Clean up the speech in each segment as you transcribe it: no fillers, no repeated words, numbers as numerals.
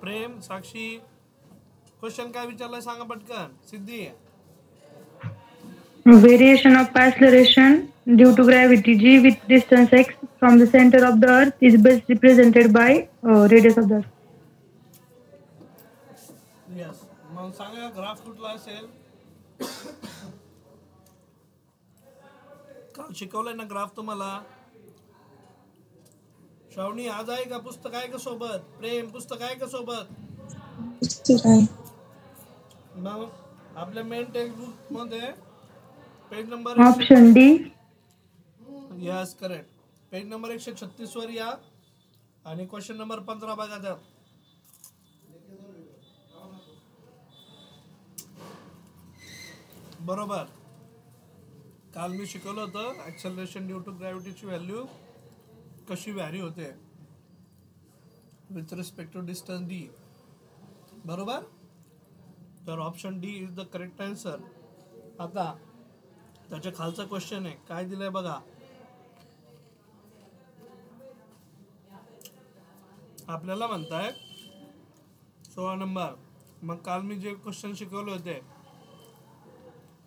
प्रेम, साक्षी, question काय विचारलाय सांगा पटकन. सिद्धी. Variation of acceleration due to gravity g with distance x from the center of the earth is best represented by radius of the earth. Yes. मग सांगा graph कुठला असेल. काल शिकवलंय ना ग्राफ तुम्हाला. श्रावणी आज आहे का? पुस्तक आहे का सोबत? प्रेम, पुस्तक आहे का सोबत? पुस्तक आहे. मग आपल्या मेन टेक्स्ट बुक मध्ये page number option D. Yes correct. Page number 136 वर या आणि क्वेश्चन नंबर 15 बघा त्यात. बरोबर. काल मी शिकवलं होतं ऍक्सेलरेशन ड्यू टू ग्रॅव्हिटीची व्हॅल्यू कशी व्हॅरी होते with respect to distance D. बरोबर. तर option D is the correct answer. आता त्याच्या खालचा क्वेश्चन आहे, काय दिलंय बघा. आपल्याला म्हणताय 16 नंबर. मग काल मी जे क्वेश्चन शिकवले होते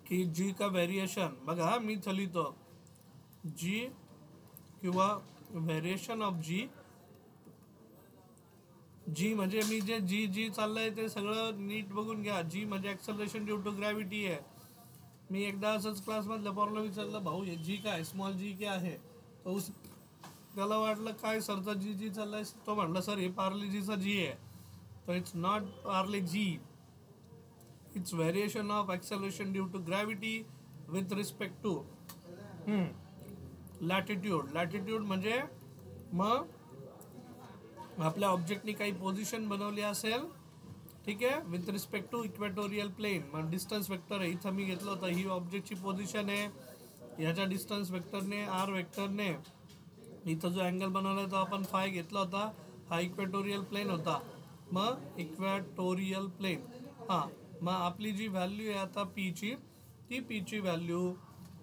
की जी का व्हेरिएशन बघा, मी लिहितो जी किंवा व्हेरिएशन ऑफ जी. जी म्हणजे मी जे जी जी चाललंय ते सगळं नीट बघून घ्या. जी म्हणजे ऍक्सेलरेशन ड्यू टू ग्रॅव्हिटी आहे. मी एकदा असंच क्लासमधल्या पोराला विचारलं, भाऊ हे जी काय स्मॉल जी काय आहे. तो त्याला वाटलं काय सरचा जी जी चाललाय. तो म्हटलं सर हे पार्ले जीचा जी आहे. तो it's not Parle G. It's variation of acceleration due to gravity with respect to latitude. Latitude म्हणजे मग आपल्या ऑब्जेक्टनी काही पोझिशन बनवली असेल, ठीक आहे, with respect to equatorial plane. मग डिस्टन्स वेक्टर आहे, इथं मी घेतलं होतं ही ऑब्जेक्टची पोझिशन आहे. ह्याच्या डिस्टन्स वेक्टरने आर वेक्टरने इथं जो अँगल बनवला तो आपण फाय घेतला होता. हा इक्वेटोरियल प्लेन होता. मग इक्वेटोरियल प्लेन. हां, मग आपली जी व्हॅल्यू आहे आता पीची, ती पीची व्हॅल्यू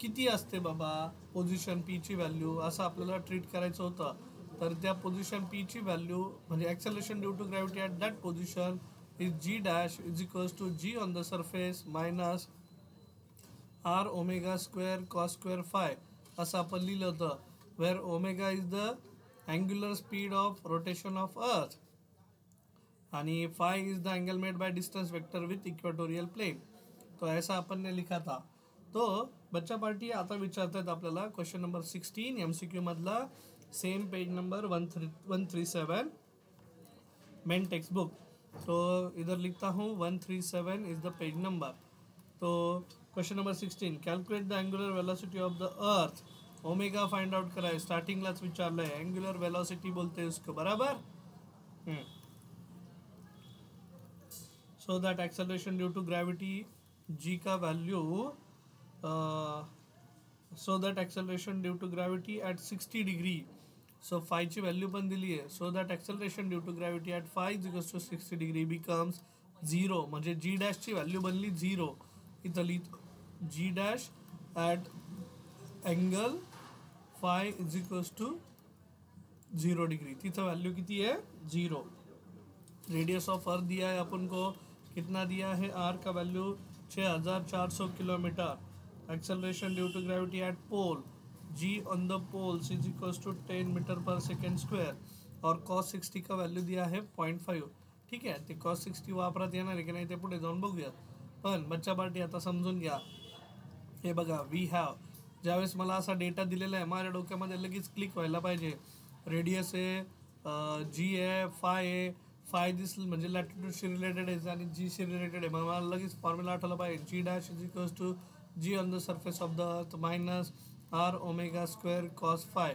किती असते बाबा. पोझिशन पीची व्हॅल्यू असं आपल्याला ट्रीट करायचं होतं. तर त्या पोझिशन पीची व्हॅल्यू म्हणजे acceleration due to gravity at that position is G dash is equals to G on the surface minus R omega square cos square phi असं आपण लिहिलं होतं. Where omega is the angular speed of rotation of earth आणि phi is the angle made by distance vector with equatorial plane. तो ऐसा अपन ने लिखा था. तो बच्चा पार्टी आता विचारतात आपल्याला क्वेश्चन नंबर 16 MCQ मधला, same page number 137 main text book. तो इधर लिखता हूँ 137 इज द पेज नंबर. तो question number 16, calculate the angular velocity of the earth. Omega find out कराय. स्टार्टिंगलाच विचारलंय. अँग्युलर वेलोसिटी बोलते उसको. बराबर. So that acceleration due to gravity G का value so that acceleration due to gravity at 60 degree. So phi ची value पण दिली आहे. So that acceleration due to gravity at phi is equals to 60 degree becomes 0. म्हणजे G डॅशची value बनली 0. इथं लिहितो G dash at angle phi is equals to 0 degree. तिथं व्हॅल्यू किती आहे? 0. रेडियस ऑफ अर्थ दिया है अपन को. कितना दिया है? आर का value 6400 kilometre. Acceleration due to gravity at pole G on the poles is equals to 10 metre per second square. और कॉस 60 का वैल्यू दिया है 0.5. ठीक आहे, ते कॉस 60 वापरात येणार आहे की नाही ते पुढे जाऊन बघूया. पण बच्चा पार्टी आता समजून घ्या. हे बघा, वी हॅव ज्यावेळेस मला असा डेटा दिलेला आहे माझ्या डोक्यामध्ये लगेच क्लिक व्हायला पाहिजे. रेडियस आहे, जी आहे, फाय आहे. फाय दिसलं म्हणजे लॅटिट्यूडशी रिलेटेड आहे आणि जीशी रिलेटेड आहे. मग मला लगेच फॉर्म्युला आठवला पाहिजे. G dash is equals to G on the surface of the earth minus R omega square cos phi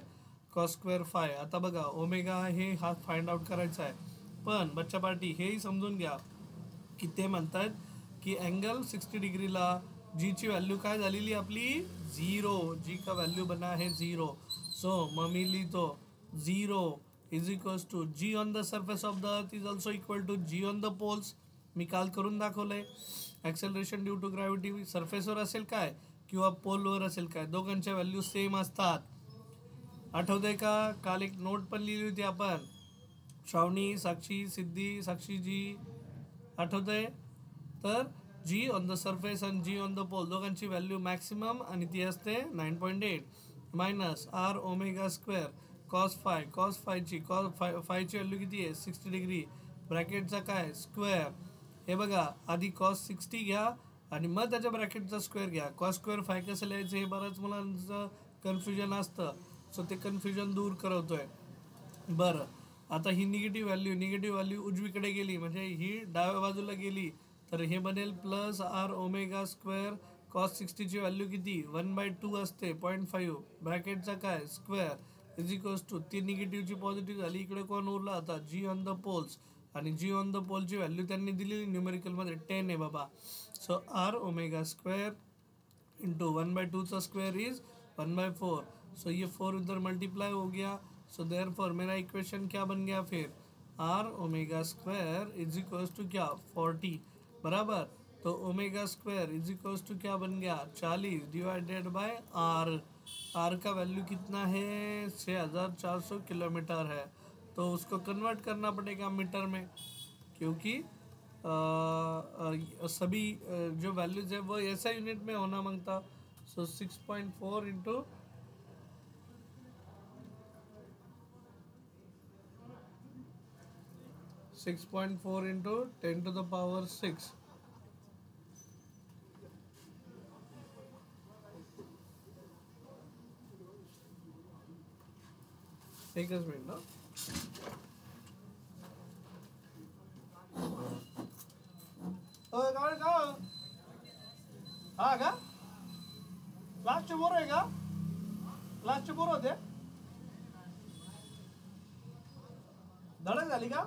cos square phi. आता बघा ओमेगा हे हा फाइंड आउट करायचा आहे. पण बच्चा पार्टी हेही समजून घ्या की ते म्हणतात की अँगल 60 डिग्रीला जीची व्हॅल्यू काय झालेली आपली 0. जी का व्हॅल्यू बना है 0. सो मग मी लिहितो 0 is equals to G on the surface of the earth is also equal to G on the poles. मी काल करून दाखवलंय. ॲक्सेलरेशन ड्यू टू ग्रॅव्हिटी सरफेसवर असेल काय किंवा पोलवर असेल काय, दोघांच्या व्हॅल्यू सेम असतात. आठवतंय का? काल एक नोट पण लिहिली होती आपण. श्रावणी, साक्षी, सिद्धी, साक्षी जी आठवतंय? तर जी ऑन द सरफेस आणि जी ऑन द पोल दोघांची व्हॅल्यू मॅक्सिमम आणि ती असते 9.8 minus R omega square cos फायची व्हॅल्यू किती आहे 60 डिग्री ब्रॅकेटचा काय स्क्वेअर. हे बघा आधी कॉस 60 घ्या आणि मग त्याच्या ब्रॅकेटचा स्क्वेअर घ्या. कॉस स्क्वेअर फाय कसं लिहायचं हे बऱ्याच मुलांचं कन्फ्युजन असतं. सो ते कन्फ्युजन दूर करवतोय. बरं आता ही निगेटिव्ह व्हॅल्यू उजवीकडे गेली म्हणजे ही डाव्या बाजूला गेली तर हे बनेल plus R omega square cos 60ची व्हॅल्यू किती 1/2 असते 0.5 ब्रॅकेटचा काय स्क्वेअर इज इक्वल्स टू ती निगेटिव्हची पॉझिटिव्ह झाली. इकडे कोण उरला आता जी ऑन द पोल्स आणि जी ऑन द पोलची व्हॅल्यू त्यांनी दिलेली न्यूमेरिकलमध्ये 10 आहे बाबा. So R omega square into 1/2 का स्क्वायर इज 1/4. सो ये 4 उधर मल्टीप्लाई हो गया. सो देयरफॉर मेरा इक्वेशन क्या बन गया फिर R omega square is equals to क्या 40 बराबर. तो omega square is equals to क्या बन गया 40 डिवाइडेड बाय आर. आर का वैल्यू कितना है 6400 किलोमीटर है. तो उसको कन्वर्ट करना पड़ेगा मीटर में क्योंकि सभी जो वैल्यूज है वो ऐसा यूनिट में होना मांगता. So 6.4 into 6.4 into 10 to the power 6. एकच मिनिट ना. हा का क्लासचे बोर आहे का क्लासचे बोर होते धडक झाली का.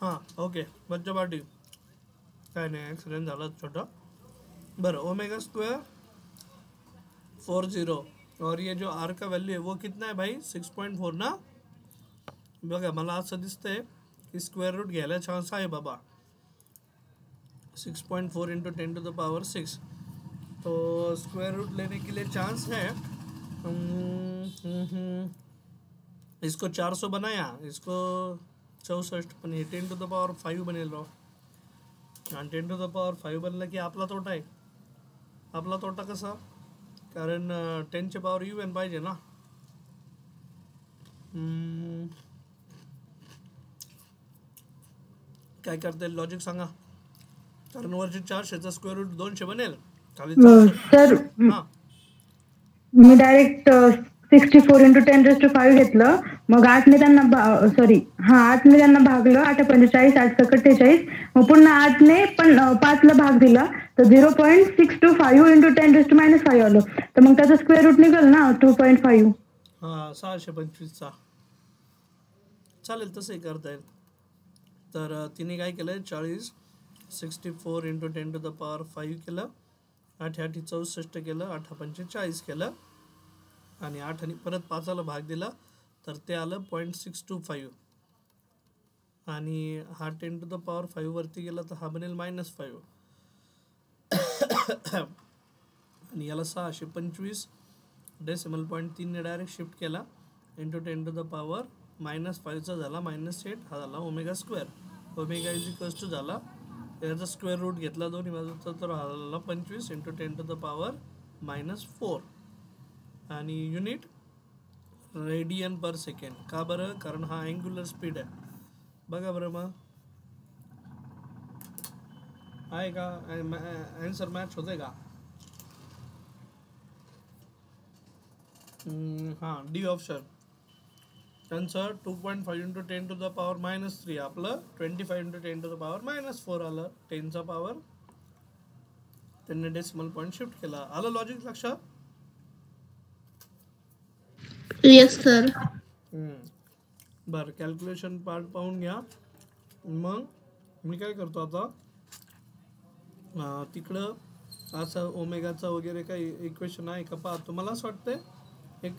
हाँ ओके बच्चा पार्टी काय नाही ॲक्सिडेंट झाला छोटा. बरं ओमेगा स्क्वायर 40 और ये जो आर का वैल्यू है वो कितना है भाई 6.4 ना. बघा मला असं दिसतंय की स्क्वेअर रूट घ्यायला चान्स आहे बाबा. 6.4 इंटू 10 to the power 6 तो स्क्वायर रूट लेने के लिए चांस है. इसको 400 बनाया इसको 64 पण हे 10 to the power 5 बनेल राव. आणि 10 to the power 5 बनलं की आपला तोटा आहे. आपला तोटा कसा कारण 10 ची पॉवर UN पाहिजे ना. काय करता येईल लॉजिक सांगा कारण वरची 400चा स्क्वेअर रूट 200 बनेल खाली सर मी डायरेक्ट 64 इंटू 10⁵ घेतलं मग 8ने त्यांना भागलं 8×45 8×43 मग पुन्हा 8ने पण 5ला भाग दिला तर 0.625 इंटू 10⁻⁵ आलं तर मग त्याचा स्क्वेअर रूट निघाल ना 2.5. हां 625चा चालेल तसंही करता येईल. तर तिने काय केलं 64 इंटू 10 to the power 5 केलं 8 64 केलं 8 45 केलं आणि 8 आणि परत 5ला भाग दिला तर ते आलं 0.625 आणि हा 10 to the power 5 वरती गेला तर हा बनेल -5 आणि याला 625 डेसिमल पॉईंट 3ने डायरेक्ट शिफ्ट केला इंटू 10 to the power -5चा झाला -8 हा झाला omega square. Omega is equals to झाला याचा स्क्वेअर रूट घेतला दोन्ही बाजूचा तर हा झाला 25 इंटू 10 to the power -4 आणि युनिट रेडियन पर सेकंड. का बरं कारण हा अँग्युलर स्पीड आहे. बघा बरं मग आहे का आन्सर मॅच होते का. हां D option answer 2.5 into 10 to the power -3 आपलं 25 इंटू 10 to the power -4 आलं. 10चा पॉवर त्यांनी डेसिमल पॉईंट शिफ्ट केला. आलं लॉजिक लक्षात. Yes sir. बरं कॅल्क्युलेशन पार्ट पाहून घ्या. मग मी काय करतो आता तिकडं असं ओमेगाचा वगैरे काही इक्वेशन आहे का पाहतो. मला असं वाटतंय एक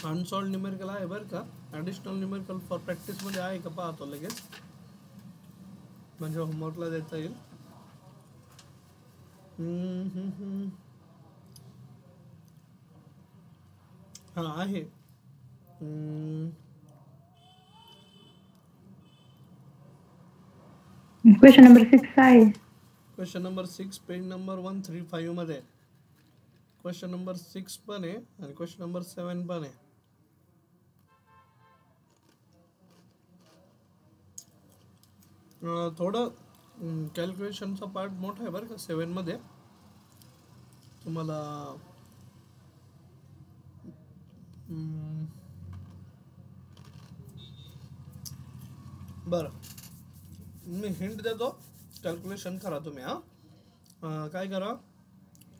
अनसॉल्ड न्यूमेरिकल आहे बरं का, ॲडिशनल न्यूमेरिकल फॉर प्रॅक्टिसमध्ये आहे का पाहतो लगेच, म्हणजे होमवर्कला देता येईल. हां आहे. क्वेश्चन नंबर 6 आहे. क्वेश्चन नंबर 6 पेज नंबर 135 मध्ये. क्वेश्चन नंबर 6 पण आहे आणि क्वेश्चन नंबर 7 पण आहे. थोडं कॅल्क्युलेशनचा पार्ट मोठा आहे बरं का 7 मध्ये. तुम्हाला बरं मी हिंट देतो, कॅल्क्युलेशन करा तुम्ही. काय करा,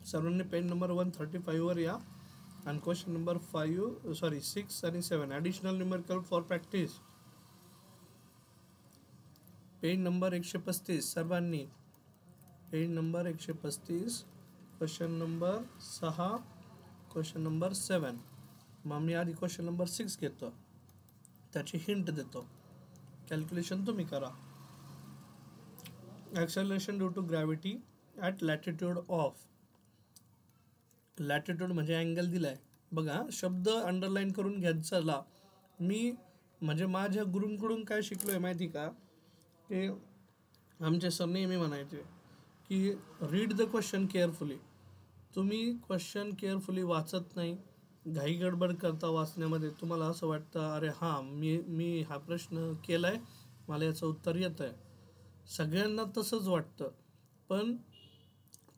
सर्वांनी पेज नंबर 135 वर या आणि क्वेश्चन नंबर 6 आणि 7 additional numerical for practice, page number 135 सर्वांनी, page number 135, question number 6, question number 7. मग मी आधी क्वेश्चन नंबर 6 घेतो, त्याची हिंट देतो, कॅल्क्युलेशन तुम्ही करा. Acceleration due to gravity at latitude of, latitude म्हणजे अँगल दिलाय बघा, शब्द अंडरलाईन करून घ्यायचा. चला मी म्हणजे माझ्या गुरूंकडून काय शिकलोय माहिती का, की आमचे सर नेहमी म्हणायचे की रीड द क्वेश्चन केअरफुली. तुम्ही क्वेश्चन केअरफुली वाचत नाही, घाई गडबड करता वाचण्यामध्ये. तुम्हाला असं वाटतं अरे हां मी हा प्रश्न केलाय, मला याचं उत्तर येतं आहे. सगळ्यांना तसंच वाटतं, पण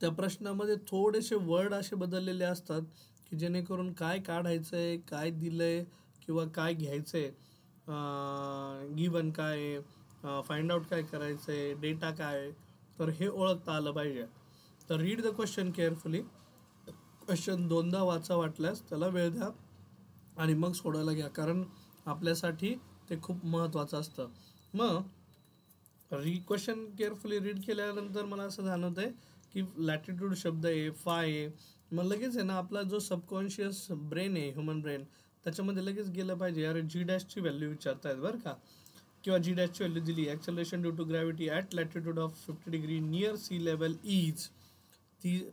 त्या प्रश्नामध्ये थोडेसे वर्ड असे बदललेले असतात की जेणेकरून काय काढायचं आहे, काय दिलं आहे किंवा काय घ्यायचं आहे, गिवन काय आहे, फाइंड आउट काय करायचं आहे, डेटा काय आहे, तर हे ओळखता आलं पाहिजे. तर read the question carefully. Question 2दा वाचा, वाटल्यास त्याला वेळ द्या आणि मग सोडवायला घ्या, कारण आपल्यासाठी ते खूप महत्त्वाचं असतं. मग क्वेश्चन केअरफुली रीड केल्यानंतर मला असं जाणवत आहे की लॅटिट्यूड शब्द आहे, फाय आहे, मग लगेच आहे ना आपला जो सबकॉन्शियस ब्रेन आहे, ह्युमन ब्रेन, त्याच्यामध्ये लगेच गेलं पाहिजे अरे जी डॅशची व्हॅल्यू विचारतायत बरं का, किंवा जी डॅशची व्हॅल्यू दिली, acceleration due to gravity at latitude of 50 degree near sea level is, ती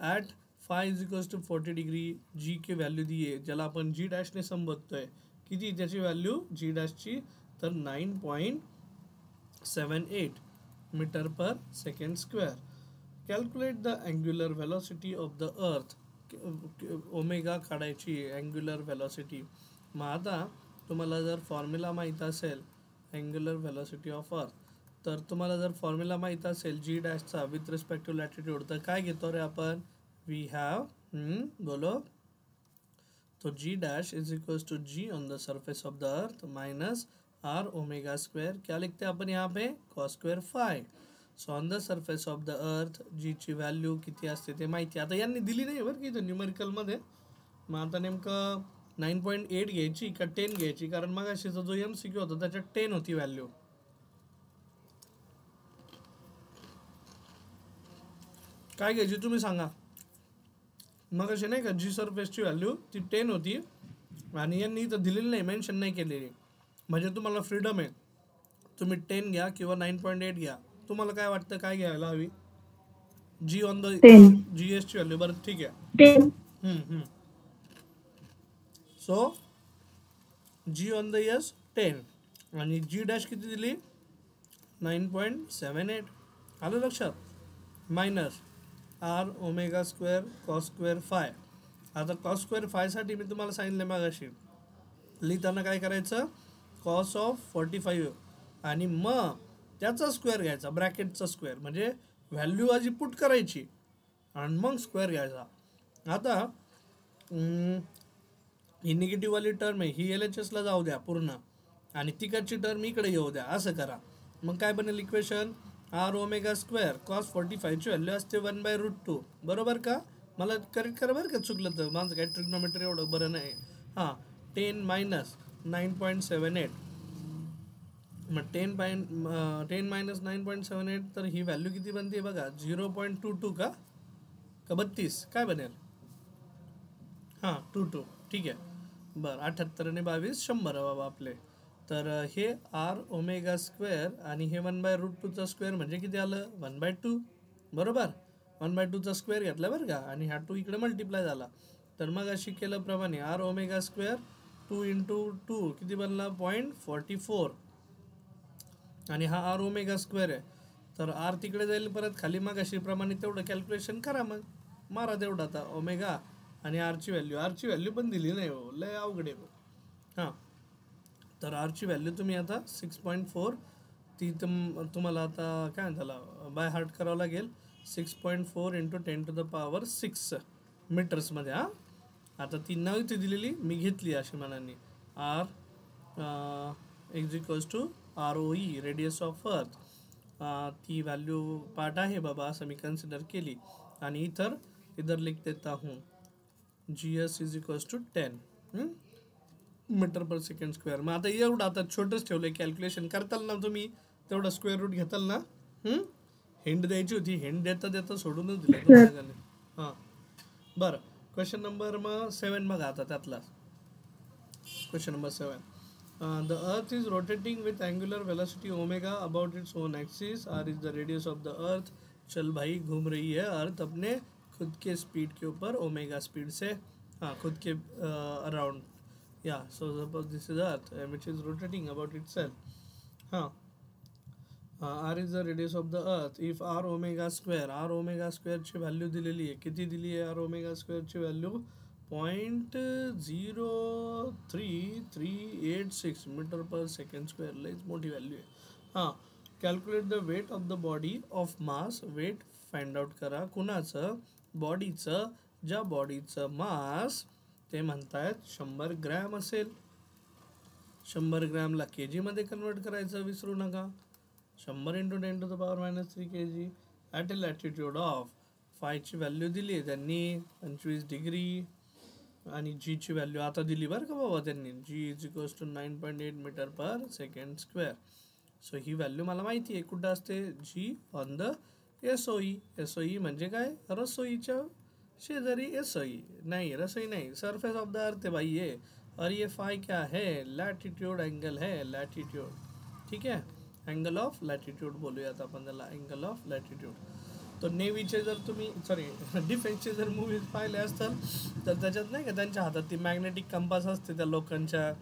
at phi is equals to 40 degree, G की व्हॅल्यू दी आहे, ज्याला आपण जी डॅशने संबोधतोय, किती त्याची व्हॅल्यू जी डॅशची, तर 9.78 metre per second square. Calculate the angular velocity of the earth, omega काढायची अँग्युलर व्हेलॉसिटी. मग आता तुम्हाला जर फॉर्म्युला माहीत असेल अँग्युलर व्हेलॉसिटी ऑफ अर्थ, तर तुम्हाला जर फॉर्म्युला माहीत असेल जी डॅशचा विथ रिस्पेक्ट टू लॅटिट्यूड, तर काय घेतो रे आपण, वी हॅव बोलो, तो G dash is equals to G on the surface of the earth minus R omega square. क्या लिखते हैं अपन यहाँ पे, cos square phi. So on the surface of the earth G ची व्हॅल्यू किती असते ते माहिती. आता यांनी दिली नाही बरं की इथं न्यूमेरिकलमध्ये. मग आता नेमकं 9.8 घ्यायची का 10 घ्यायची, कारण मग अशीचा जो MCQ होता त्याच्यात 10 होती व्हॅल्यू. काय घ्यायची तुम्ही सांगा. मग अशी नाही का जी सरफेसची व्हॅल्यू ती 10 होती आणि यांनी इथं दिलेली नाही, मेन्शन नाही केलेली. म्हणजे तुम्हाला फ्रीडम आहे, तुम्ही 10 घ्या किंवा 9.8 घ्या. तुम्हाला काय वाटतं काय घ्यायला हवी, जी ऑन द GS ची व्हॅल्यू. बरं ठीक आहे, so G on the S 10 आणि जी डॅश किती दिली 9.78. आलं लक्षात. Minus R omega square cos square phi. आता कॉस स्क्वेअर फायसाठी मी तुम्हाला सांगितलं मागाशी, लिहिताना काय करायचं, कॉस ऑफ 45 आणि मग त्याचा स्क्वेअर घ्यायचा, ब्रॅकेटचा स्क्वेअर, म्हणजे व्हॅल्यू आधी पुट करायची आणि मग स्क्वेअर घ्यायचा. आता ही निगेटिव्हवाली टर्म आहे, ही LHSला जाऊ द्या पूर्ण आणि तिकडची टर्म इकडे येऊ द्या, असं करा. मग काय बनेल equation, R omega square cos 45 ची व्हॅल्यू असते 1/√2. बरोबर का, मला करेक्ट करा बरं का, चुकलं तर माझं काय ट्रिग्नोमेट्री एवढं बरं नाही. हां 10 मायनस 9.78 मग 10 मायनस 9.78, तर ही व्हॅल्यू किती बनते बघा, 0.22 का 32 काय बनेल, हां 22, ठीक आहे. बरं 78 आणि 22 100 बाबा आपले. तर हे आर ओमेगा स्क्वेअर आणि हे 1/√2चा स्क्वेअर म्हणजे किती आलं, 1/2, बरोबर. 1/2चा स्क्वेअर घेतला बरं का, आणि हा 2 इकडे मल्टिप्लाय झाला. तर मग अशी केल्याप्रमाणे आर ओमेगा स्क्वेअर 2 इंटू 2 किती बनला 0.44, आणि हा आर ओमेगा स्क्वेअर आहे. तर आर तिकडे जाईल परत खाली, मग अशी प्रमाणे तेवढं कॅल्क्युलेशन करा, मग मारा तेवढं आता ओमेगा आणि आरची व्हॅल्यू पण दिली नाही हो, लय अवघड आहे. हां, तर आरची व्हॅल्यू तुम्ही आता 6.4, ती तुम्हाला आता काय झाला बाय हार्ट करावं लागेल. 6.4 इंटू 10⁻⁶ मीटर्समध्ये. हां, आता ती नव्हती दिलेली, मी घेतली अशी मनाने. R is equals to ROE, radius of earth, ती व्हॅल्यू पार्ट आहे बाबा असं मी कन्सिडर केली. आणि इधर लिख देता हूँ GS is equals to 10 metre per second square. मग आता एवढं आता छोटंच ठेवलं कॅल्क्युलेशन करताल ना तुम्ही, तेवढं स्क्वेअर रूट घेताल ना. हिंड द्यायची होती, हिंड देता सोडूनच दिलं तुम्हाला. हां, बरं. क्वेश्चन नंबर मग 7 बघा आता त्यातला. Question number 7. The earth is rotating with angular velocity omega about its own axis. R is the radius of the earth. चल भाई, घूम रही है अर्थ अपने खुद के स्पीड के ऊपर, ओमेगा स्पीड से, हाँ खुद के अराउंड. या so suppose this is earth which is rotating about itself. हाँ, R is the radius of the earth. If R omega स्क्वेअरची व्हॅल्यू दिलेली आहे, किती दिली आहे आर ओमेगा स्क्वेअरची value, 0.0386 metre per second square. लईच मोठी व्हॅल्यू आहे. हां, calculate the weight of the body of mass. Weight find out करा कुणाचं, बॉडीचं, ज्या बॉडीचं मास ते म्हणतायत 100 ग्रॅम असेल. 100 ग्रॅमला kg मध्ये कन्वर्ट करायचं विसरू नका. 100 into 10⁻³ kg at a latitude of, फायची व्हॅल्यू दिली आहे त्यांनी 25 डिग्री, आणि जीची व्हॅल्यू आता दिली बरं का बाबा त्यांनी, G is equals to 9.8 metre per second square. So ही व्हॅल्यू मला माहिती आहे कुठं असते, G on the SOE. SOE म्हणजे काय, रसोईच्या शेजारी SOE नहीं, रसोई नहीं, सरफेस ऑफ द अर्थ है भाई ये. और ये फाई क्या है, लैटिट्यूड एंगल है, लैटिट्यूड, ठीक है, एंगल ऑफ लॅटिट्यूड बोलूयात आपण त्याला, एंगल ऑफ लॅटिट्यूड. तर नेव्हीचे जर तुम्ही डिफेन्सचे जर मूवीज पाहिले असतात तर त्याच्यात नाही का त्यांच्या हातात ती मॅग्नेटिक कंपास असते त्या लोकांच्या,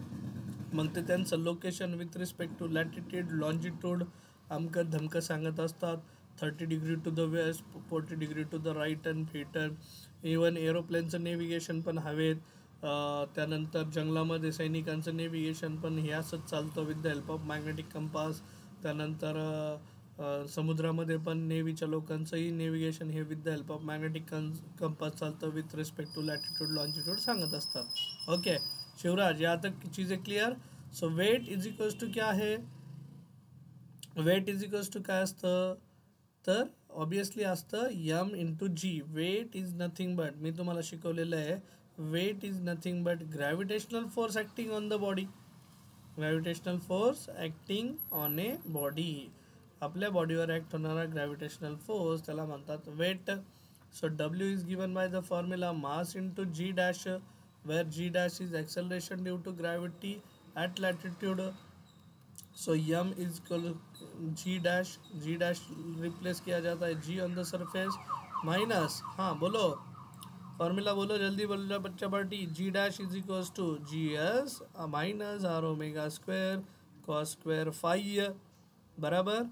मग ते त्यांचं location with respect to latitude, longitude अमकं धमकं सांगत असतात. 30 degree to the west, 40 degree to the right and फिटन. इवन एरोप्लेनचं नेव्हिगेशन पण हवेत. त्यानंतर जंगलामध्ये सैनिकांचं नेव्हिगेशन पण हे असंच चालतं with the help of magnetic compass. त्यानंतर समुद्रामध्ये पण नेव्हीच्या लोकांचंही नेव्हिगेशन हे with the help of magnetic compass चालतं with respect to latitude, longitude सांगत असतात. ओके शिवराज, या तक चीज़ें clear. So weight is equals to क्या आहे, वेट इज इक्वल्स टू काय असतं, तर ऑब्वियसली असतं m into g. Weight is nothing but, मी तुम्हाला शिकवलेलं आहे, weight is nothing but gravitational force acting on the body. Gravitational force acting on a body, आपल्या बॉडीवर ॲक्ट होणारा ग्रॅव्हिटेशनल फोर्स त्याला म्हणतात weight. So W is given by the formula mass into g dash, where g dash is acceleration due to gravity at latitude. So m is equal g dash replace किया जाता है g on the surface minus, हाँ बोलो formula बोलो जल्दी बोलो बच्चा party. G dash is equals to GS minus R omega square cos square phi बराबर.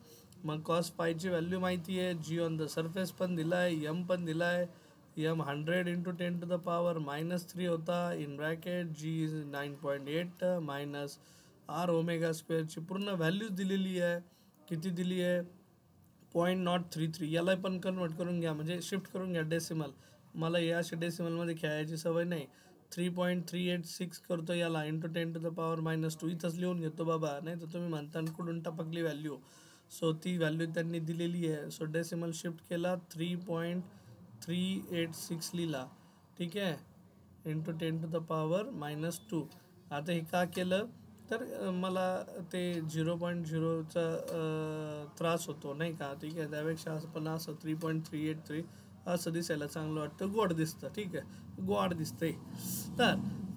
मग कॉस फायची व्हॅल्यू माहिती आहे, जी ऑन द सरफेस पण दिला आहे, यम पण दिला आहे. यम 100 इंटू 10⁻³ होता in bracket, g is 9.8 minus R omega स्क्वेअरची पूर्ण व्हॅल्यूज दिलेली आहे. किती दिली आहे, 0.033. याला पण कन्वर्ट करून घ्या, म्हणजे शिफ्ट करून घ्या डेसिमल. मला या अशी डेसिमलमध्ये खेळायची सवय नाही. 3.386 करतो याला इंटू 10⁻⁻². इथंच लिहून घेतो बाबा, नाही तर तुम्ही म्हणता कुठून टपकली व्हॅल्यू. सो ती व्हॅल्यू त्यांनी दिलेली आहे. सो डेसिमल शिफ्ट केला, 3.386 लिहिला, ठीक आहे, इंटू 10⁻⁻². आता हे का केलं, तर मला ते 0.0चा त्रास होतो नाही का, ठीक आहे. त्यापेक्षा आपण असं 3.383 असं दिसायला चांगलं वाटतं, गोड दिसतं, ठीक आहे, गोड दिसतंय. तर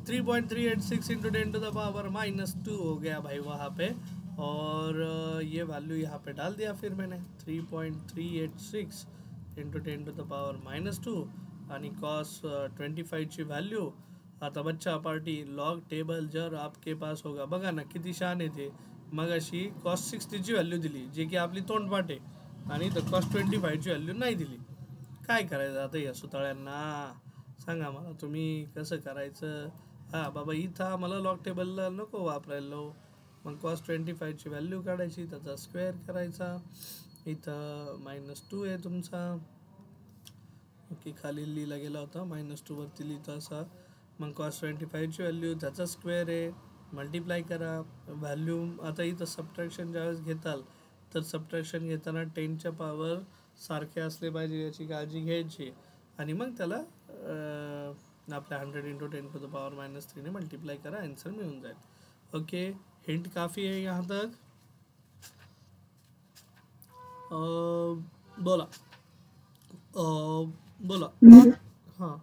3.386 इंटू 10⁻⁻² हो गया भाई वहाँ पे. और ये वैल्यू यहाँ पे डाल दिया फिर मैंने 3.386 इंटू 10⁻⁻² आणि कॉस 25 ची व्हॅल्यू. आता बच्चा पार्टी लॉग टेबल जर आपके पास होगा, बघा ना किती शहाणे थे. मग अशी कॉस 60 ची व्हॅल्यू दिली जे की आपली तोंडपाठ आहे, आणि तर कॉस 25 ची व्हॅल्यू नाही दिली. काय करायचं आता या सुताळ्यांना, सांगा मला तुम्ही कसं करायचं. हां बाबा, इथं आम्हाला लॉग टेबलला नको वापरायला. मग कॉस 25 ची व्हॅल्यू काढायची, त्याचा स्क्वेअर करायचा. इथं -2 आहे तुमचा, ओके, खाली लिहिला गेला होता -2 वरती लिहितो असा. मग कॉस 25 ची व्हॅल्यू, त्याचा स्क्वेअर आहे, मल्टिप्लाय करा व्हॅल्यू. आता इथं सबट्रॅक्शन ज्यावेळेस घेताल तर सबट्रॅक्शन घेताना 10च्या पॉवर सारखे असले पाहिजे याची काळजी घ्यायची. आणि मग त्याला आपल्या 100 इंटू 10⁻³ ने मल्टिप्लाय करा, आन्सर मिळून जाईल. ओके, हिंट काफ़ी है यहाँ तक. बोला बोला. हां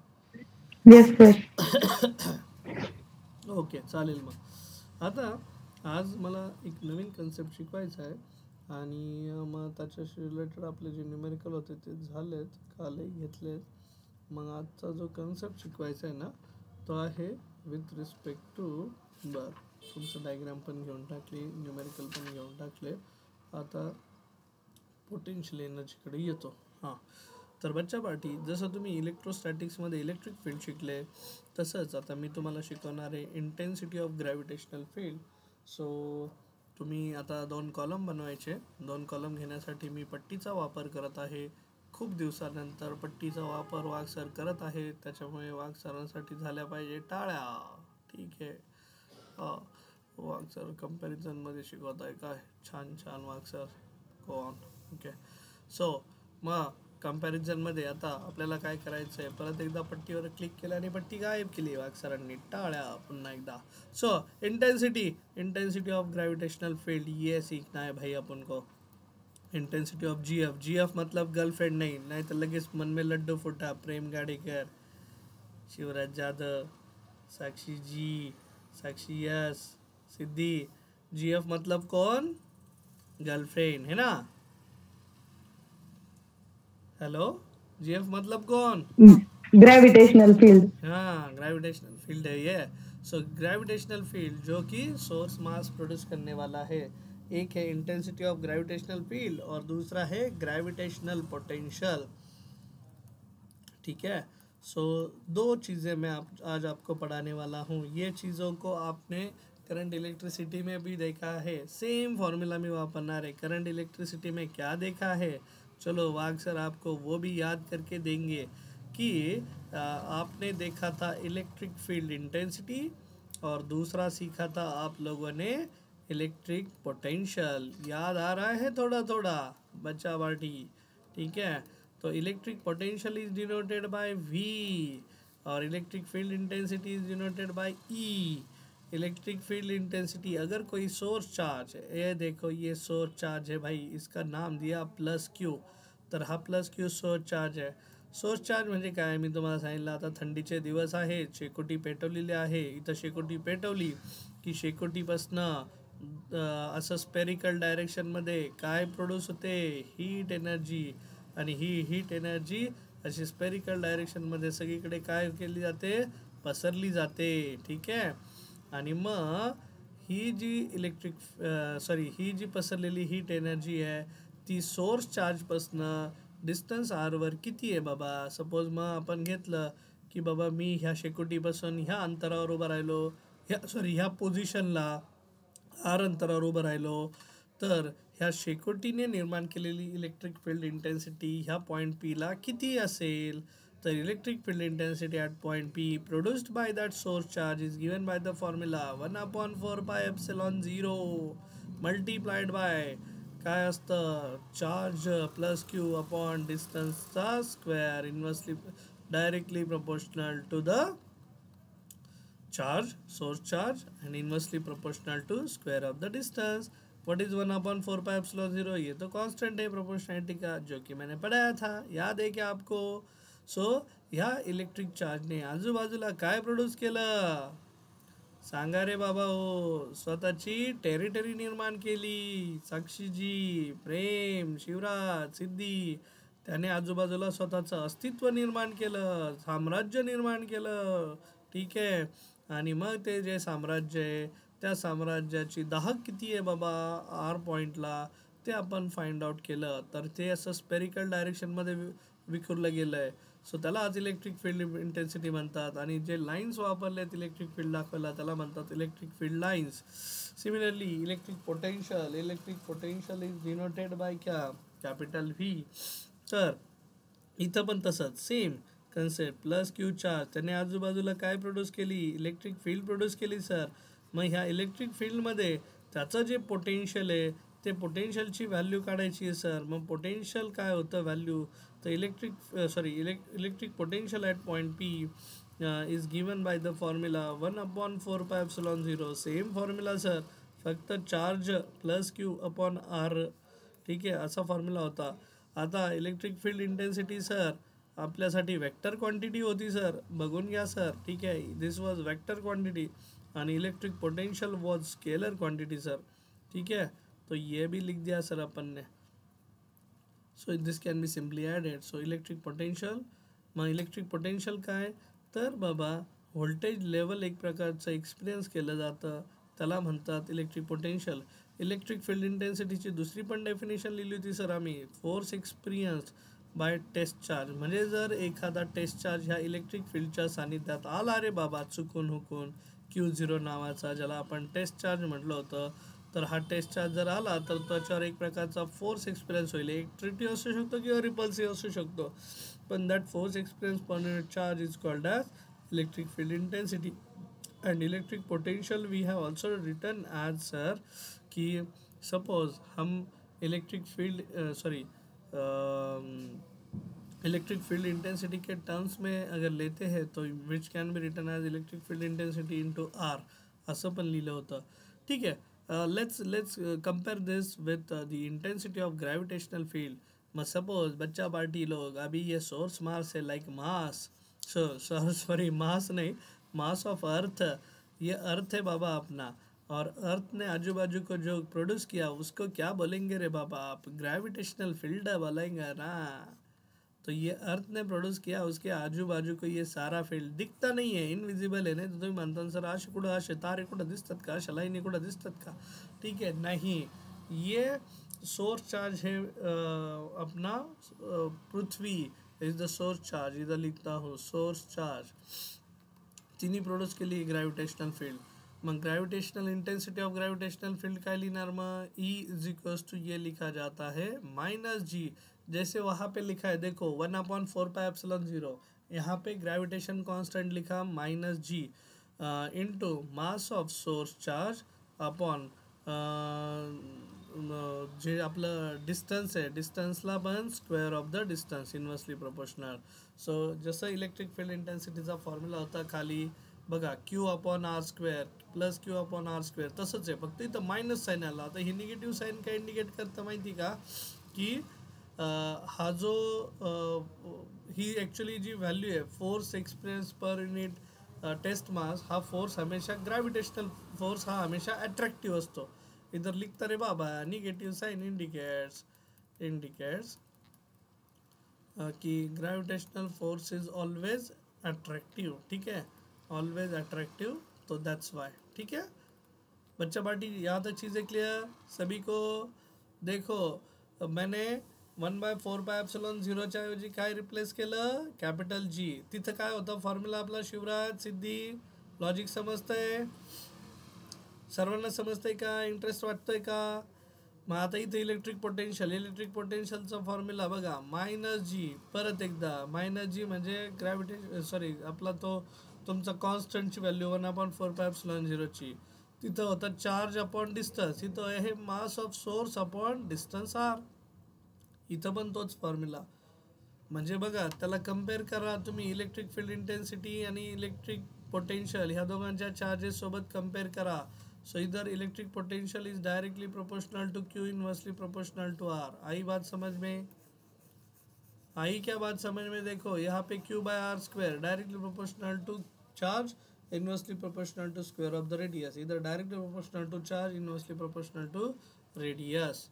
येस सर. ओके, चालेल. मग आता आज मला एक नवीन कन्सेप्ट शिकवायचा आहे, आणि मग त्याच्याशी रिलेटेड आपले जे न्यूमेरिकल होते ते झालेत, कालही घेतलेत. मग आजचा जो कन्सेप्ट शिकवायचा आहे ना, तो आहे विथ रिस्पेक्ट टू, तुमचं डायग्राम पण घेऊन टाकली, न्यूमेरिकल पण घेऊन टाकले. आता पोटेन्शियल एनर्जीकडे येतो. हां, तर बच्चा पार्टी, जसं तुम्ही इलेक्ट्रोस्टॅटिक्समध्ये इलेक्ट्रिक फील्ड शिकले, तसंच आता मी तुम्हाला शिकवणार आहे intensity of gravitational field. So तुम्ही आता 2 कॉलम बनवायचे. 2 कॉलम घेण्यासाठी मी पट्टीचा वापर करत आहे. खूप दिवसानंतर पट्टीचा वापर वाघ सर करत आहे, त्याच्यामुळे वाघ सरांसाठी झाल्या पाहिजे टाळ्या, ठीक आहे. वाघ सर कंपॅरिझनमध्ये शिकवत आहे काय, छान छान वाघ सर, कोण, ओके. सो मग कंपॅरिझनमध्ये आता आपल्याला काय करायचं आहे, परत एकदा पट्टीवर क्लिक केलं आणि पट्टी गायब केली वाघ सरांनी, टाळ्या पुन्हा एकदा. So intensity of gravitational field ये सीखना है भाई अपन को. इंटेंसिटी ऑफ GF मतलब गर्लफ्रेंड नहीं तो लगेच मन में लड्डू फुटा. प्रेम गाड़ेकर, शिवराज जाधव, साक्षी जी, साक्षी यस, सिद्धि. GF मतलब कौन, गर्लफ्रेंड है ना. हेलो, GF मतलब कौन, ग्रेविटेशनल फील्ड. हाँ, ग्रेविटेशनल फील्ड है ये. सो ग्रेविटेशनल फील्ड जो कि सोर्स मास प्रोड्यूस करने वाला है. एक है इंटेंसिटी ऑफ ग्रेविटेशनल फील्ड और दूसरा है ग्रेविटेशनल पोटेंशियल, ठीक है. सो 2 चीज़ें मैं आज आपको पढ़ाने वाला हूँ. ये चीज़ों को आपने करंट इलेक्ट्रिसिटी में भी देखा है, सेम फॉर्मूला में वापरना है. करंट इलेक्ट्रिसिटी में क्या देखा है, चलो वाघ सर आपको वो भी याद करके देंगे कि आपने देखा था इलेक्ट्रिक फील्ड इंटेंसिटी, और दूसरा सीखा था आप लोगों ने इलेक्ट्रिक पोटेंशियल. याद आ रहा है थोड़ा थोड़ा बच्चा पार्टी, ठीक है. तो electric potential is denoted bye V और electric field intensity is denoted bye E. Electric field intensity, अगर कोई सोर्स चार्ज है, ये देखो ये सोर्स चार्ज है भाई, इसका नाम दिया +Q, तर हा +Q सोर्स चार्ज आहे. सोर्स चार्ज म्हणजे काय, मी तुम्हाला सांगितलं. आता थंडीचे दिवस आहेत, शेकोटी पेटवलेली आहे. इथं शेकोटी पेटवली की शेकोटीपासनं असं स्पेरिकल डायरेक्शनमध्ये काय प्रोड्यूस होते, हीट एनर्जी. आणि ही हीट एनर्जी अशी स्पेरिकल डायरेक्शनमध्ये सगळीकडे काय केली जाते, पसरली जाते, ठीक आहे. आणि मग ही जी पसरलेली हीट एनर्जी आहे ती सोर्स चार्जपासनं डिस्टन्स आरवर किती आहे बाबा. सपोज मग आपण घेतलं की बाबा मी ह्या शेकोटीपासून ह्या अंतरावर उभं राहिलो, ह्या पोझिशनला आर अंतरावर उभं राहिलो, तर ह्या शेकोटीने निर्माण केलेली इलेक्ट्रिक फील्ड इंटेन्सिटी ह्या पॉईंट Pला किती असेल. तर electric field intensity at point P produced by that source charge is given by the formula 1/4πε0 multiplied by काय असतं, चार्ज +Q अपॉन डिस्टन्सचा square, inversely directly proportional to the charge, source charge, and inversely proportional to square of the distance. What is 1/4 pi epsilon 0? ये तो constant है proportionality का, जो कि मैंने पढ़ाया था, याद है क्या आपको? सो ह्या इलेक्ट्रिक चार्जने आजूबाजूला काय प्रोड्यूस केलं? सांगा रे बाबा हो. स्वतःची टेरिटरी निर्माण केली. साक्षीजी, प्रेम, शिवराज, सिद्धी, त्याने आजूबाजूला स्वतःचं अस्तित्व निर्माण केलं, साम्राज्य निर्माण केलं. ठीक आहे. आणि मग ते जे साम्राज्य आहे त्या साम्राज्याची दाहक किती आहे बाबा आर पॉईंटला, ते आपण फाइंड आउट केलं. तर ते असं स्पेरिकल डायरेक्शनमध्ये विखुरलं गेलं आहे. सो त्याला आज इलेक्ट्रिक फील्ड इंटेन्सिटी म्हणतात. आणि जे लाईन्स वापरलेत इलेक्ट्रिक फील्ड दाखवायला त्याला म्हणतात electric field lines. Similarly electric potential is denoted by क्या? Capital V. तर इथं पण तसंच same concept. Plus Q charge, त्याने आजूबाजूला काय प्रोड्यूस केली? इलेक्ट्रिक फील्ड प्रोड्यूस केली सर. मग ह्या इलेक्ट्रिक फील्डमध्ये त्याचं जे पोटेन्शियल आहे ते पोटेन्शियलची व्हॅल्यू काढायची आहे सर. मग पोटेन्शियल काय होतं व्हॅल्यू? तर electric potential at point P is given by the formula 1/4 pi epsilon 0. Same formula sir, फक्त charge plus Q upon R. ठीक आहे, असा फॉर्म्युला होता. आता इलेक्ट्रिक फील्ड इंटेन्सिटी सर आपल्यासाठी वेक्टर क्वांटिटी होती सर, बघून घ्या सर. ठीक आहे, दिस वॉज वेक्टर क्वांटिटी. आणि electric potential was scalar quantity sir. ठीक है, तो ये भी लिख दिया सर अपन ने. So this can be simply added. So electric potential, मग इलेक्ट्रिक पोटेन्शियल काय? तर बाबा व्होल्टेज लेवल एक प्रकारचं एक्सपिरियन्स केलं जातं, त्याला म्हणतात इलेक्ट्रिक पोटेन्शियल. इलेक्ट्रिक फील्ड इंटेन्सिटीची दुसरी पण डेफिनेशन लिहिली होती सर आम्ही, force experience by test charge. म्हणजे जर एखादा टेस्ट चार्ज ह्या इलेक्ट्रिक फील्डच्या सानिध्यात आला रे बाबा चुकून हुकून, Q0 नावाचा, ज्याला आपण टेस्ट चार्ज म्हटलं होतं, तर हा टेस्ट चार्ज जर आला तर त्याच्यावर एक प्रकारचा फोर्स एक्सपिरियन्स होईल. एक्ट्रिटिव्ह असू शकतो किंवा रिपल्सिव्ह असू शकतो, पण that force experience per unit charge is called as electric field intensity. And electric potential we have also written as sir कि सपोज हम इलेक्ट्रिक फील्ड इंटेंसिटी के टर्म्स में अगर लेते हैं तो which can be written as electric field intensity into R, असं पण लिहिलं होतं. ठीक आहे, let's compare this with the intensity of gravitational field. मग सपोज बच्चा पार्टी लोग अभी ये सोर्स मास है, लाइक मास, सॉरी मास नहीं, मास ऑफ अर्थ. ये अर्थ है बाबा अपना, और अर्थ ने आजू बाजू को जो प्रोड्यूस किया उसको क्या बोलेंगे रे बाबा आप? ग्रेविटेशनल फील्ड बोलेंगे ना. तो ये अर्थ ने प्रोड्यूस किया, उसके आजू बाजू को ये सारा फील्ड दिखता नाही आहे, इनविजिबल आहे. नाही तर तुम्ही म्हणता सर असे कुठं असे तारे कुठं दिसतात का, अशा लाईनी कुठं दिसतात का? ठीक आहे, नाही. ये सोर्स चार्ज है अपना पृथ्वी इज द सोर्स चार्ज. इधर लिखता हूँ सोर्स चार्ज. तिने प्रोड्यूस केली ग्रॅव्हिटेशनल फील्ड. मग gravitational intensity of gravitational field काय लिहिणार? मग ई इज इक्वल्स टू ये लिखा जाता है माइनस जी. जैसे वहाँ पे लिखा है देखो 1/4 pi epsilon 0, यहाँ पे ग्रेविटेशन कांस्टेंट लिखा minus G into mass of source charge upon जे आपलं डिस्टन्स आहे, डिस्टन्सला पण square of the distance, inversely proportional. So जसं इलेक्ट्रिक फील्ड इंटेन्सिटीचा फॉर्म्युला होता खाली बघा, Q/r² प्लस Q/r², तसंच आहे, फक्त इथं मायनस साईन आला. आता हे निगेटिव्ह साईन काय इंडिकेट करतं माहिती का? की हा जो ही ॲक्च्युली जी व्हॅल्यू आहे force experience per unit test mass, हा फोर्स हमेशा ग्रॅव्हिटेशनल फोर्स हा हमेशा अट्रॅक्टिव्ह असतो. इधर लिखता रे बाबा निगेटिव्ह साईन इंडिकेट्स की gravitational force is always attractive. ठीक है, ऑलवेज अट्रैक्टिव, तो दैट्स वाई. ठीक है बच्चा पार्टी, यहाँ तक चीज़ें क्लियर सभी को? देखो मैंने 1/4 pi epsilon 0 च्या ऐवजी काय रिप्लेस केलं? Capital G. तिथं काय होतं फॉर्म्युला आपला? शिवराज, सिद्धी, लॉजिक समजतंय? सर्वांना समजतंय का? इंटरेस्ट वाटतोय का? मग आता इथे इलेक्ट्रिक पोटेन्शियलचा फॉर्म्युला बघा, मायनस जी. परत एकदा मायनस जी म्हणजे आपला तो तुमचा कॉन्स्टंटची व्हॅल्यू 1/4 pi epsilon 0 ची. तिथं होतं चार्ज अपॉन डिस्टन्स, इथं आहे mass of source upon distance R. इथं पण तोच फॉर्म्युला. म्हणजे बघा त्याला कम्पेअर करा तुम्ही इलेक्ट्रिक फील्ड इंटेन्सिटी आणि इलेक्ट्रिक पोटेन्शियल ह्या दोघांच्या चार्जेस सोबत कंपेअर करा. सो इधर electric potential is directly proportional to Q, inversely proportional to R. आई बात समझ में? आई क्या बात समझ में? देखो यहाँ पे Q by R square directly proportional to charge, inversely proportional to square of the radius. इधर directly proportional to charge, inversely proportional to radius.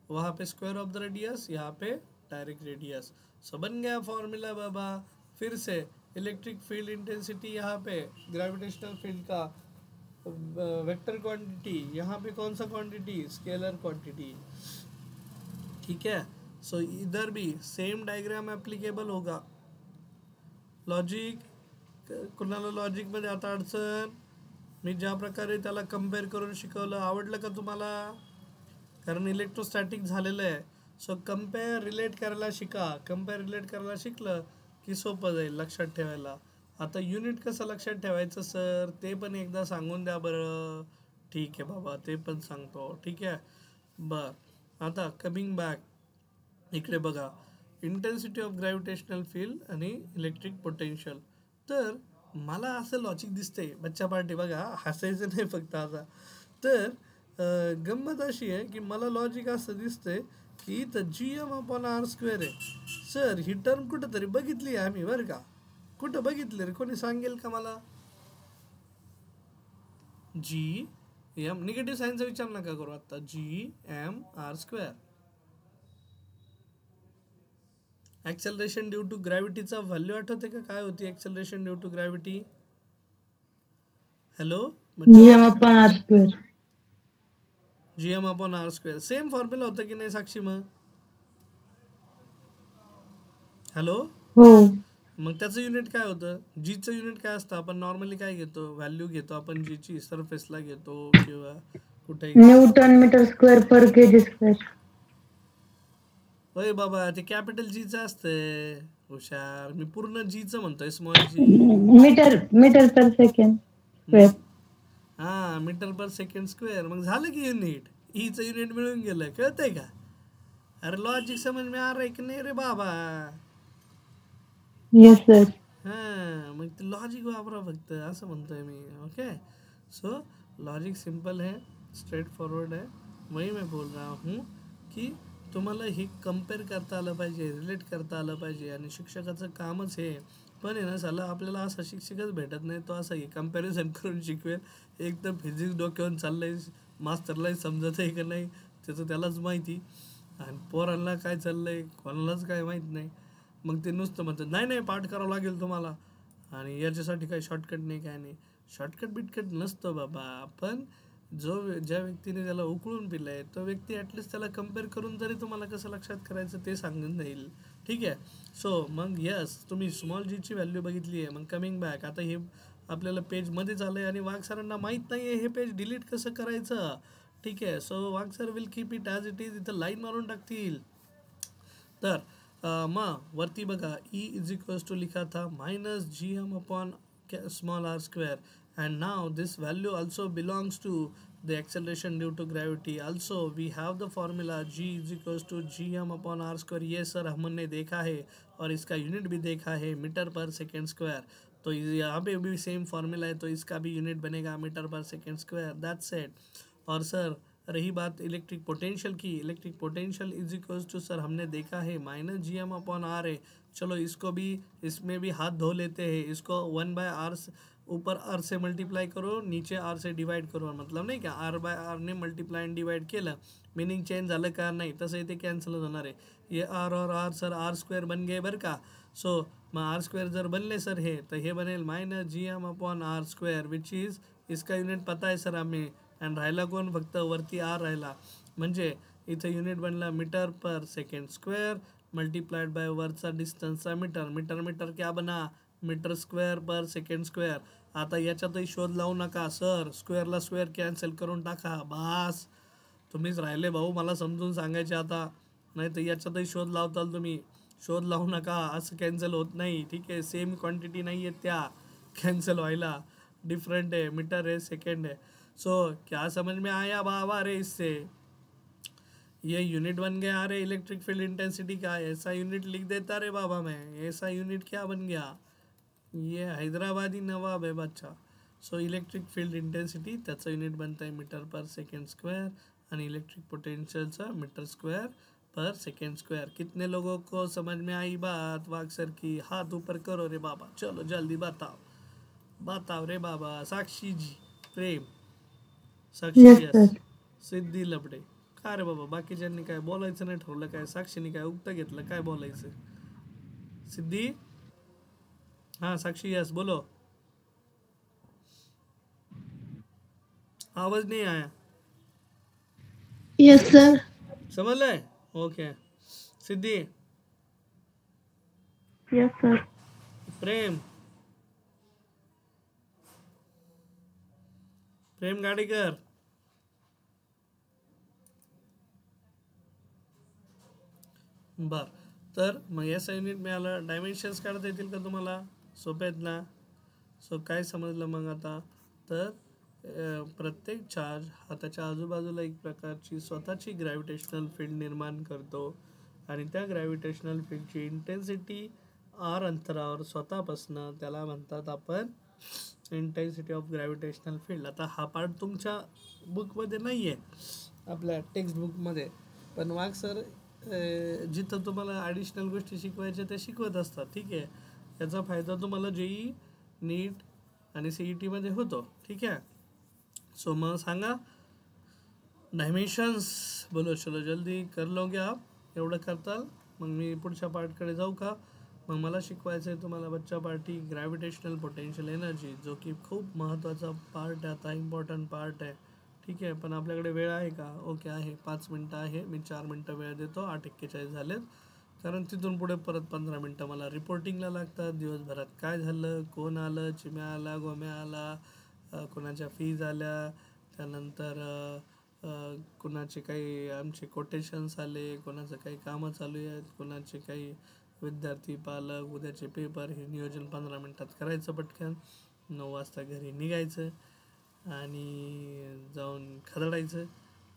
वहाँ पे स्क्वायर ऑफ द रेडियस, यहाँ पे डायरेक्ट रेडियस. सो बन गया फॉर्मूला बाबा. फिर से इलेक्ट्रिक फील्ड इंटेंसिटी यहाँ पे ग्रेविटेशनल फील्ड का वेक्टर क्वांटिटी, यहाँ पे कौन सा क्वांटिटी? Scalar quantity. ठीक है. सो इधर भी सेम डायग्राम ॲप्लिकेबल होगा. लॉजिक कुणाला लॉजिकमध्ये आता अडचण? मी ज्या प्रकारे त्याला कम्पेअर करून शिकवलं आवडलं का तुम्हाला? कारण इलेक्ट्रोस्टॅटिक झालेलं आहे. सो कम्पेअर रिलेट करायला शिका. कम्पेअर रिलेट करायला शिकलं की सोपं जाईल लक्षात ठेवायला. आता युनिट कसं लक्षात ठेवायचं सर ते पण एकदा सांगून द्या बरं. ठीक आहे बाबा, ते पण सांगतो. ठीक आहे. बरं आता कमिंग बॅक इकडे बघा, इंटेन्सिटी ऑफ ग्रॅव्हिटेशनल फील्ड आणि इलेक्ट्रिक पोटेन्शियल. तर मला असं लॉजिक दिसते बच्चा पार्टी, बघा हसायचं नाही फक्त आता. तर गंमत अशी आहे की मला लॉजिक असं दिसतंय की इथं GM/r² आहे. सर ही टर्म कुठं तरी बघितली आहे आम्ही बरं का. कुठं बघितली रे? कोणी सांगेल का मला? GM निगेटिव्ह साईनचा विचार नका करू आता. GM/r². ॲक्सेलरेशन ड्यू टू ग्रॅव्हिटीचा व्हॅल्यू आठवते का? काय होती acceleration due to gravity? Hello, GM/r². GM/r². Same formula होता की नाही साक्षी? मग हॅलो, हो. मग त्याचं युनिट काय होतं? जीचं युनिट काय असतं? आपण नॉर्मली काय घेतो? व्हॅल्यू घेतो आपण जीची, सरफेसला घेतो किंवा कुठेही. न्यूटन मीटर स्क्वेअर पर केजी स्क्वेअर. होय बाबा, ते कॅपिटल जीचं असतंय. हुशार. मी पूर्ण जीचं म्हणतोय, स्मॉल जी. Metre per second square. हा, मीटर पर सेकंड स्क्वेअर. मग झालं की युनिट. ईचं युनिट मिळून गेलं. कळतंय का? अरे लॉजिक समज में आ रहा है की नाही रे बाबा? Yes sir. हां, मग ते लॉजिक वापरा फक्त, असं म्हणतोय मी. ओके. सो लॉजिक सिंपल है, स्ट्रेट फॉरवर्ड है. वही मैं बोल रहा हूँ की तुम्हाला हे कम्पेअर करता आलं पाहिजे, रिलेट करता आलं पाहिजे. आणि शिक्षकाचं कामच हे. पण आहे ना साला आपल्याला असा शिक्षकच भेटत नाही तो असं कम्पॅरिझन करून शिकवेल. एक तर फिजिक्स डोक्यावरून चाललंय, मास्तरलाही समजत आहे का नाही त्याचं त्यालाच माहिती. आणि पोरांना काय चाललंय कोणालाच काय माहीत नाही. मग ते नुसतं म्हणतात नाही नाही पाठ करावं लागेल तुम्हाला, आणि याच्यासाठी काही शॉर्टकट नाही, काय नाही. शॉर्टकट बिटकट नसतं बाबा. पण ज्या व्यक्तीने त्याला उकळून पिलं आहे तो व्यक्ती ॲटलिस्ट त्याला कम्पेअर करून तरी तुम्हाला कसं लक्षात करायचं ते सांगून जाईल. ठीक आहे. सो मग यस, तुम्ही स्मॉल जीची व्हॅल्यू बघितली आहे. मग कमिंग बॅक, आता हे आपल्याला पेजमध्ये झालं आहे आणि वाघ सरांना माहीत नाही आहे हे पेज डिलीट कसं करायचं. ठीक आहे. So Wagh sir will keep it as it is. इथं लाईन मारून टाकतील. तर मग वरती बघा, E लिखा था -GM/r². And now this value also belongs to the acceleration due to gravity. Also we have the formula G = GM/r². ये सर हमने देखा है और इसका यूनिट भी देखा है, मीटर पर सेकेंड स्क्वायर. तो यहाँ पे भी सेम फार्मूला है तो इसका भी यूनिट बनेगा metre per second square. That's it. और सर रही बात इलेक्ट्रिक पोटेंशियल की, इलेक्ट्रिक पोटेंशियल = सर हमने देखा है -GM/r है. चलो इसको भी, इसमें भी हाथ धो लेते हैं. इसको 1/r ऊपर r से मल्टीप्लाई करो, नीचे r से डिवाइड करो. मतलब नाही का r/r ने मल्टीप्लाई अँड डिवाइड केलं, मिनिंग चेंज झालं का? नाही. तसं इथे कॅन्सल होणार आहे. ये r और r सर r² बन गए बरं का. सो मग r² जर बनले सर हे, तर हे बनेल -GM/r², विच इज इसका युनिट पता आहे सर आम्ही. आणि राहिला कोण? फक्त वरती r राहिला. म्हणजे इथे युनिट बनला metre per second square multiplied by वरचा डिस्टन्सचा मीटर. मीटर क्या बना? Metre square per second square. आता याच्यातही शोध लावू नका सर, स्क्वेअरला स्क्वेअर कॅन्सल करून टाका. बास, तुम्हीच राहिले भाऊ मला समजून सांगायचे आता. नाही तर याच्यातही शोध लावताल तुम्ही. शोध लावू नका, असं कॅन्सल होत नाही. ठीक आहे. सेम क्वांटिटी नाही आहे त्या कॅन्सल व्हायला, डिफरेंट है. मीटर है, सेकंड है. सो क्या समझ में आया बाबा? अरे इससे ये यूनिट बन गया. अरे इलेक्ट्रिक फील्ड इंटेंसिटी का ऐसा यूनिट लिख देता रे बाबा मैं. ऐसा यूनिट क्या बन गया? ये हैदराबादी नवाब आहे बच्चा. सो इलेक्ट्रिक फील्ड इंटेन्सिटी त्याचं युनिट बनतं आहे मीटर पर सेकंड स्क्वायर आणि इलेक्ट्रिक पोटेंशियलचा मीटर स्क्वायर पर सेकेंड स्क्वायर. कितने लोगों को समझ में आई बात? वाग सर की हाथ ऊपर करो रे बाबा. चलो जल्दी बताओ बताओ रे बाबा. साक्षी जी, प्रेम, साक्षी येस यस, सर. सिद्धी लबडे. काय रे बाबा, बाकीच्यांनी काय बोलायचं नाही ठरवलं काय? साक्षीने काय उक्त घेतलं काय बोलायचं? सिद्धी, हाँ साक्षी यस बोलो. आवाज नहीं आया. Yes sir. समझ ले. ओके. सिद्धी, येस सर. प्रेम, प्रेम गाडीकर. बर, तर मग याचा युनिट मिळाला. डायमेन्शन्स काढता येतील का तुम्हाला? सोपे आहेत ना? सो काय समजलं मग आता? तर प्रत्येक चार्ज हा त्याच्या आजूबाजूला एक प्रकारची स्वतःची ग्रॅव्हिटेशनल फील्ड निर्माण करतो आणि त्या ग्रॅव्हिटेशनल फील्डची इंटेन्सिटी आर अंतरावर स्वतःपासनं, त्याला म्हणतात आपण इंटेन्सिटी ऑफ ग्रॅव्हिटेशनल फील्ड. आता हा पार्ट तुमच्या बुकमध्ये नाही आहे, आपल्या टेक्स्ट बुकमध्ये, पण वाघ सर जिथं तुम्हाला ॲडिशनल गोष्टी शिकवायच्या त्या शिकवत असतात. ठीक आहे, याचा फायदा तुम्हाला जेई, नीट आणि सी ई टीमध्ये होतो. ठीक आहे. सो मग सांगा डायमेन्शन्स. बोलो चलो जल्दी कर लोगे आप. एवढं करताल मग मी पुढच्या पार्टकडे जाऊ का? मग मला शिकवायचं आहे तुम्हाला बच्चा पार्टी ग्रॅव्हिटेशनल पोटेन्शियल एनर्जी, जो की खूप महत्त्वाचा पार्ट आहे, आता इम्पॉर्टंट पार्ट आहे. ठीक आहे, पण आपल्याकडे वेळ आहे का? ओके आहे, 5 मिनटं आहे. मी 4 मिनटं वेळ देतो, 8:41 झालेत. कारण तिथून पुढे परत 15 मिनटं मला रिपोर्टिंगला लागतात. दिवसभरात काय झालं, कोण आलं, चिम्या आला, गोम्या आला, कोणाच्या फीज आल्या, त्यानंतर कोणाचे काही आमचे कोटेशन्स आले, कोणाचं काही कामं चालू आहेत, कोणाचे काही विद्यार्थी, पालक, उद्याचे पेपर, हे नियोजन 15 मिनटात करायचं पटकन. 9 वाजता घरी निघायचं आणि जाऊन खदडायचं.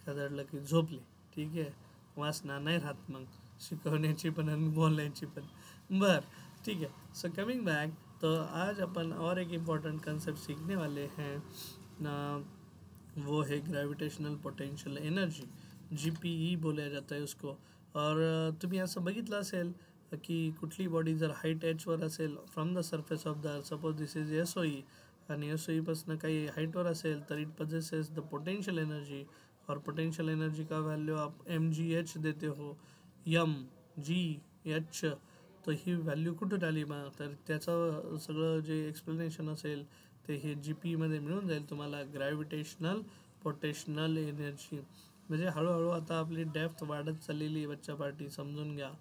खदडलं की झोपले. ठीक आहे, वासना नाही राहत मग शिकवण्याची पण आणि बोलण्याची पण. बरं ठीक है. सो कमिंग बैक, तो आज अपन और एक इम्पॉर्टेंट कंसेप्ट सीखने वाले हैं ना, वो है ग्रॅव्हिटेशनल पोटेन्शियल एनर्जी, GPE बोला जाता है उसको. और तुम्ही असं बघितलं असेल की कुठली बॉडी जर हाईट एचवर असेल from the surface of the earth, suppose this is SOE, आणि SOE पासून काही हाईटवर असेल तर it possesses the potential energy. और पोटेंशियल एनर्जी का वैल्यू आप mgh देते हो, mgh. तर ही व्हॅल्यू कुठून आली मग? तर त्याचं सगळं जे एक्सप्लेनेशन असेल ते हे GPमध्ये मिळून जाईल तुम्हाला. ग्रॅव्हिटेशनल पोटेन्शियल एनर्जी म्हणजे हळूहळू आता आपली डेप्थ वाढत चाललेली आहे बच्चा पार्टी, समजून घ्या.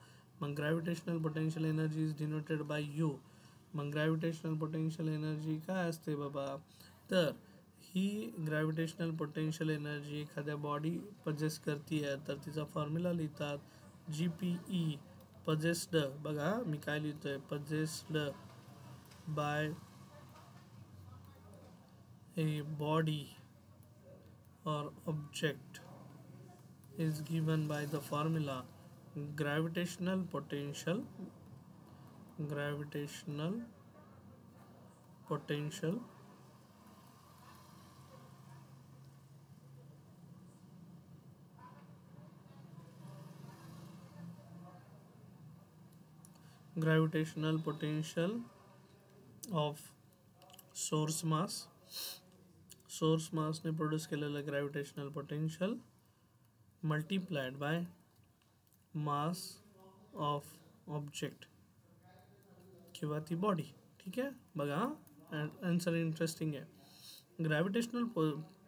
मग gravitational potential energy is denoted bye you. मग ग्रॅव्हिटेशनल पोटेन्शियल एनर्जी काय असते बाबा? तर ही ग्रॅव्हिटेशनल पोटेन्शियल एनर्जी एखाद्या बॉडी पजेस करती आहे तर तिचा फॉर्म्युला लिहितात GPE. पजेस्ड, बघा मी काय लिहितोय, possessed bye a body or object is given by the formula gravitational potential gravitational potential gravitational potential of source mass. Source मासने प्रोड्यूस केलेलं gravitational potential multiplied by mass of object किंवा ती body. ठीक आहे, बघा आन्सर इंटरेस्टिंग आहे. Gravitational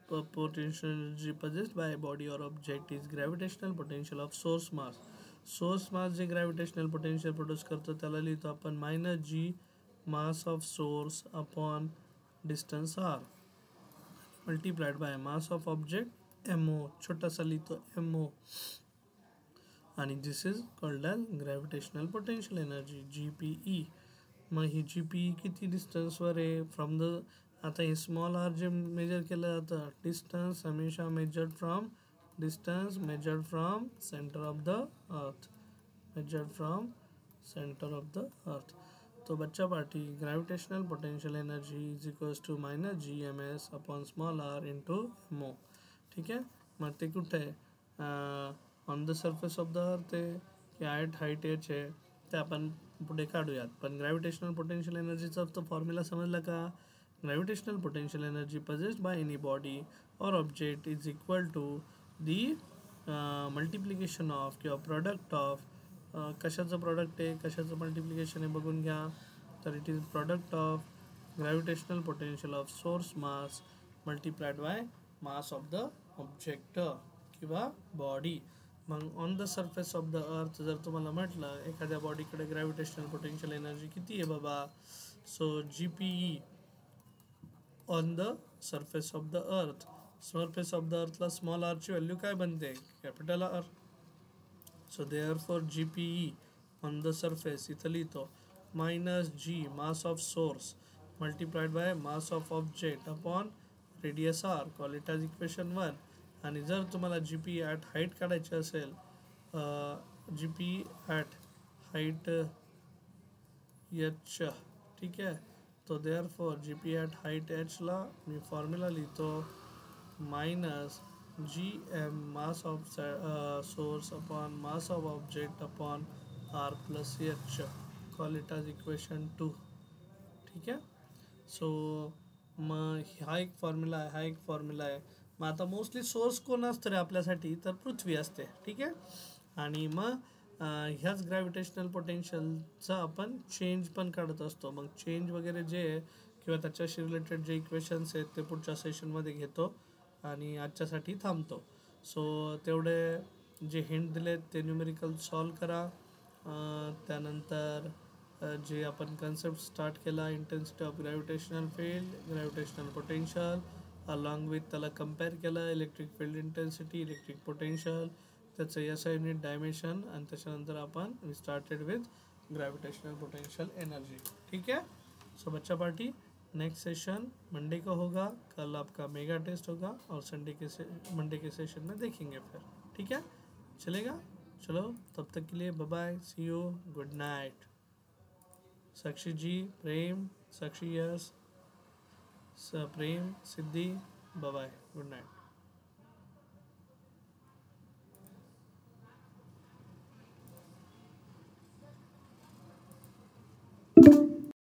potential energy possessed by body और object is gravitational potential of source mass. Source mass जे ग्रॅव्हिटेशनल पोटेन्शियल प्रोड्यूस करतो त्याला लिहितो आपण -g mass of source upon distance r multiplied by mass of object MO, छोटासा लिहितो MO, आणि this is called as gravitational potential energy GPE. मग ही GPE किती डिस्टन्सवर आहे फ्रॉम द, आता हे स्मॉल आर जे मेजर केलं जातं, डिस्टन्स हमेशा measured from centre of the earth, measured from centre of the earth. तो बच्चा party gravitational potential energy is equals to minus G M S upon small R into M O. ठीक आहे. मग ते कुठे आहे, on the surface of the earth आहे की हाईट एच आहे, ते आपण पुढे काढूयात. पण ग्रॅव्हिटेशनल पोटेन्शियल एनर्जीचा तो फॉर्म्युला समजला का? Gravitational potential energy possessed by any body और object is equal to the multiplication of किंवा प्रोडक्ट ऑफ, कशाचं प्रोडक्ट आहे कशाचं मल्टिप्लिकेशन आहे बघून घ्या. तर it is product of gravitational potential of source mass multiplied by mass of the object किंवा बॉडी. मग on the surface of the earth जर तुम्हाला म्हटलं एखाद्या बॉडीकडे ग्रॅव्हिटेशनल पोटेन्शियल एनर्जी किती आहे बाबा, so G P E on the surface of the earth. Surface of the अर्थला स्मॉल आरची व्हॅल्यू काय बनते, capital R. So therefore G P E on the surface इथं लिहितो minus G mass of source multiplied by mass of object upon radius R. Call it as equation 1. आणि जर तुम्हाला जी P at height काढायची असेल, G P at height H, ठीक आहे, तो therefore G P at height एचला मी फॉर्म्युला लिहितो minus G M mass of source upon mass of object upon R plus H. Call it as equation 2. ठीक आहे. सो मग हा एक फॉर्म्युला आहे. मग आता मोस्टली सोर्स कोण असतं रे आपल्यासाठी, तर पृथ्वी असते. ठीक आहे. आणि मग ह्याच ग्रॅव्हिटेशनल पोटेन्शियलचा आपण चेंज पण काढत असतो. मग चेंज वगैरे जे आहे किंवा त्याच्याशी रिलेटेड जे इक्वेशन्स आहेत ते पुढच्या सेशनमध्ये घेतो आणि आजच्यासाठी थांबतो. सो तेवढे जे हिंट दिलेत ते न्यूमेरिकल सॉल्व करा. त्यानंतर जे आपण कन्सेप्ट स्टार्ट केला, intensity of gravitational field, gravitational potential, along with त्याला कम्पेअर केलं electric field intensity, electric potential, त्याचं एस आय युनिट डायमेन्शन, आणि त्याच्यानंतर आपण started with gravitational potential energy. ठीक है. सो बच्चा पार्टी, नेक्स्ट सेशन मंडे का होगा. कल आपका मेगा टेस्ट होगा और मंडे के सेशन में देखेंगे फिर. ठीक है, चलेगा. चलो तब तक के लिए bye bye, see you, good night. Sakshi ji, Prem, Sakshi yes, Prem, Siddhi, bye bye, good Knight.